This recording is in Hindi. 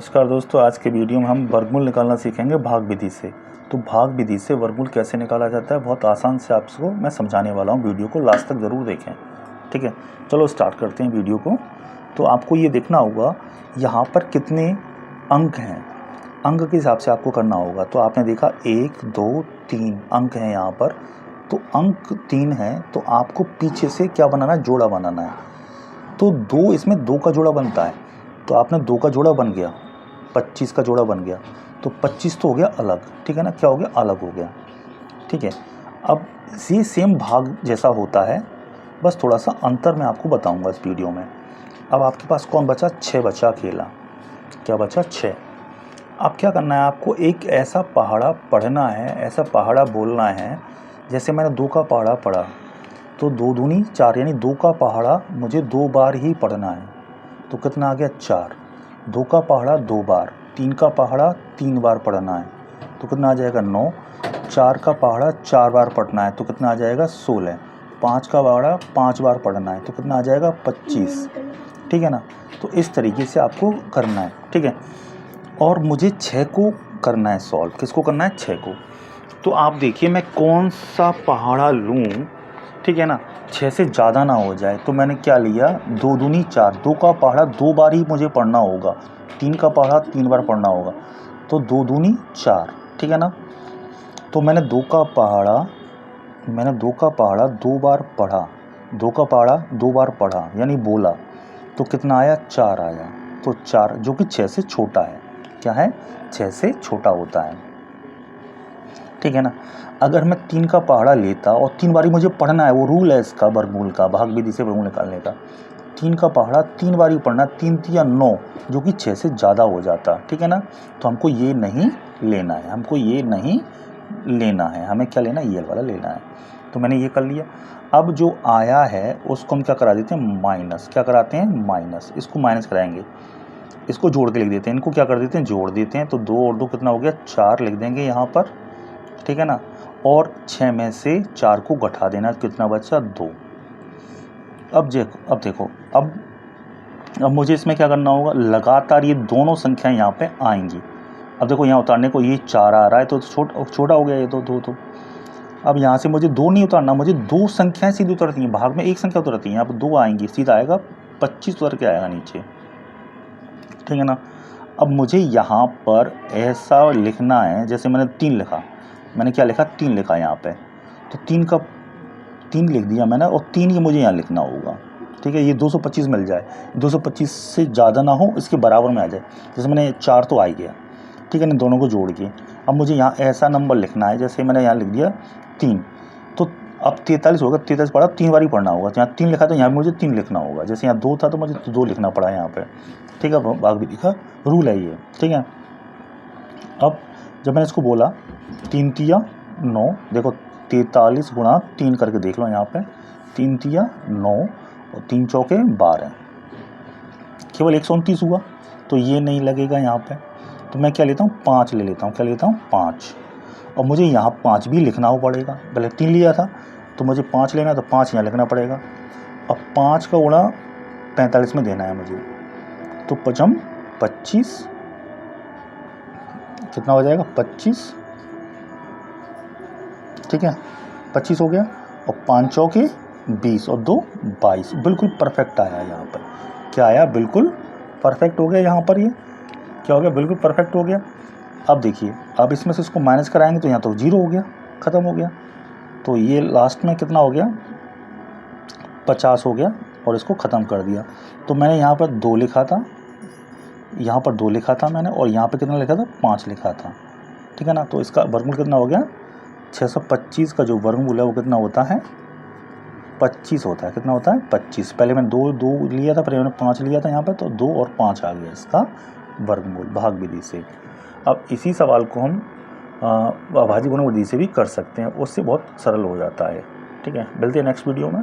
नमस्कार दोस्तों, आज के वीडियो में हम वर्गमूल निकालना सीखेंगे भाग विधि से। तो भाग विधि से वर्गमूल कैसे निकाला जाता है बहुत आसान से आपको मैं समझाने वाला हूँ। वीडियो को लास्ट तक ज़रूर देखें, ठीक है। चलो स्टार्ट करते हैं वीडियो को। तो आपको ये देखना होगा यहाँ पर कितने अंक हैं, अंक के हिसाब से आपको करना होगा। तो आपने देखा 1 2 3 अंक हैं यहाँ पर, तो अंक 3 है तो आपको पीछे से क्या बनाना है, जोड़ा बनाना है। तो 2 इसमें 2 का जोड़ा बनता है, तो आपने 2 का जोड़ा बन गया, 25 का जोड़ा बन गया, तो 25 तो हो गया अलग, ठीक है ना। क्या हो गया, अलग हो गया, ठीक है। अब ये सेम भाग जैसा होता है, बस थोड़ा सा अंतर मैं आपको बताऊंगा इस वीडियो में। अब आपके पास कौन बचा, 6 बचा अकेला। क्या बचा, 6। अब क्या करना है आपको, एक ऐसा पहाड़ा पढ़ना है, ऐसा पहाड़ा बोलना है। जैसे मैंने 2 का पहाड़ा पढ़ा, तो 2 दूनी 4, यानी 2 का पहाड़ा मुझे 2 बार ही पढ़ना है। तो कितना आ गया, 4। 2 का पहाड़ा 2 बार, 3 का पहाड़ा 3 बार पढ़ना है, तो कितना आ जाएगा, 9। 4 का पहाड़ा 4 बार पढ़ना है, तो कितना आ जाएगा, 16। 5 का पहाड़ा 5 बार पढ़ना है, तो कितना आ जाएगा, 25, ठीक है ना। तो इस तरीके से आपको करना है, ठीक है। और मुझे 6 को करना है सॉल्व। किसको करना है, 6 को। तो आप देखिए मैं कौन सा पहाड़ा लूँ, ठीक है ना, 6 से ज़्यादा ना हो जाए। तो मैंने क्या लिया, 2 दूनी 4। 2 का पहाड़ा 2 बार ही मुझे पढ़ना होगा, 3 का पहाड़ा 3 बार पढ़ना होगा, तो 2 दूनी 4, ठीक है ना। तो मैंने 2 का पहाड़ा 2 बार पढ़ा, 2 का पहाड़ा 2 बार पढ़ा यानी बोला, तो कितना आया, 4 आया। तो 4 जो कि 6 से छोटा है, क्या है, 6 से छोटा होता है, ठीक है ना। अगर मैं 3 का पहाड़ा लेता और 3 बारी मुझे पढ़ना है, वो रूल है इसका वर्गमूल का, भाग विधि से वर्गमूल निकालने का। 3 का पहाड़ा 3 बारी पढ़ना, 3 3 9, जो कि 6 से ज़्यादा हो जाता, ठीक है ना। तो हमको ये नहीं लेना है, हमको ये नहीं लेना है, हमें क्या लेना है, ये वाला लेना है। तो मैंने ये कर लिया। अब जो आया है उसको हम क्या करा देते हैं, माइनस। क्या कराते हैं, माइनस। इसको माइनस कराएंगे, इसको जोड़ के लिख देते हैं, इनको क्या कर देते हैं, जोड़ देते हैं। तो 2 और 2 कितना हो गया, 4 लिख देंगे यहाँ पर, ठीक है ना। और 6 में से 4 को घटा देना, कितना बचा, 2। अब देखो अब मुझे इसमें क्या करना होगा, लगातार ये दोनों संख्याएं यहाँ पे आएंगी। अब देखो यहाँ उतारने को ये 4 आ रहा है, तो छोटा हो गया ये, तो 2। तो अब यहाँ से मुझे 2 नहीं उतारना, मुझे 2 संख्याएं सीधी उतरती हैं, भाग में एक संख्या उतरती है, यहाँ पर 2 आएंगी, सीधा आएगा 25 उतर के आएगा नीचे, ठीक है ना। अब मुझे यहाँ पर ऐसा लिखना है, जैसे मैंने 3 लिखा, मैंने क्या लिखा, 3 लिखा यहाँ पे, तो 3 लिख दिया मैंने, और 3 ही मुझे यहाँ लिखना होगा, ठीक है। ये 225 मिल जाए, 225 से ज़्यादा ना हो, इसके बराबर में आ जाए। जैसे मैंने 4 तो आ ही गया, ठीक है ना, दोनों को जोड़ के। अब मुझे यहाँ ऐसा नंबर लिखना है, जैसे मैंने यहाँ लिख दिया 3, तो अब 43 होगा, 43 पढ़ा 3 बार ही पढ़ना होगा। तो यहाँ 3 लिखा, तो यहाँ मुझे 3 लिखना होगा। जैसे यहाँ 2 था तो मुझे 2 लिखना पड़ा यहाँ पर, ठीक है। भाग विधि का रूल है ये, ठीक है। अब जब मैंने इसको बोला 3 तिया 9, देखो 43 गुणा 3 करके देख लो यहाँ पे, 3 तिया 9 और 3 चौके 12, केवल 129 हुआ, तो ये नहीं लगेगा यहाँ पे। तो मैं क्या लेता हूँ, 5 ले लेता हूँ। क्या लेता हूँ, 5। और मुझे यहाँ 5 भी लिखना हो पड़ेगा, पहले 3 लिया था तो मुझे 5 लेना है, तो 5 यहाँ लिखना पड़ेगा। अब 5 का गुणा 45 में देना है मुझे, तो 5 25, कितना हो जाएगा, 25, ठीक है, 25 हो गया। और 5 चौके 20 और 2 22, बिल्कुल परफेक्ट आया यहाँ पर। क्या आया, बिल्कुल परफेक्ट हो गया यहाँ पर। ये क्या हो गया, बिल्कुल परफेक्ट हो गया। अब देखिए, अब इसमें से इसको माइनस कराएंगे तो यहाँ तो 0 हो गया, ख़त्म हो गया। तो ये लास्ट में कितना हो गया, 50 हो गया, और इसको ख़त्म कर दिया। तो मैंने यहाँ पर 2 लिखा था, यहाँ पर 2 लिखा था मैंने, और यहाँ पर कितना लिखा था, 5 लिखा था, ठीक है ना। तो इसका वर्गमूल कितना हो गया, 625 का जो वर्गमूल है वो कितना होता है, 25 होता है। कितना होता है, 25। पहले मैंने 2 लिया था, पहले मैंने 5 लिया था यहाँ पर, तो 2 और 5 आ गया इसका वर्गमूल भाग विधि से। अब इसी सवाल को हम अभाज्य गुणन विधि से भी कर सकते हैं, उससे बहुत सरल हो जाता है, ठीक है। मिलते हैं नेक्स्ट वीडियो में।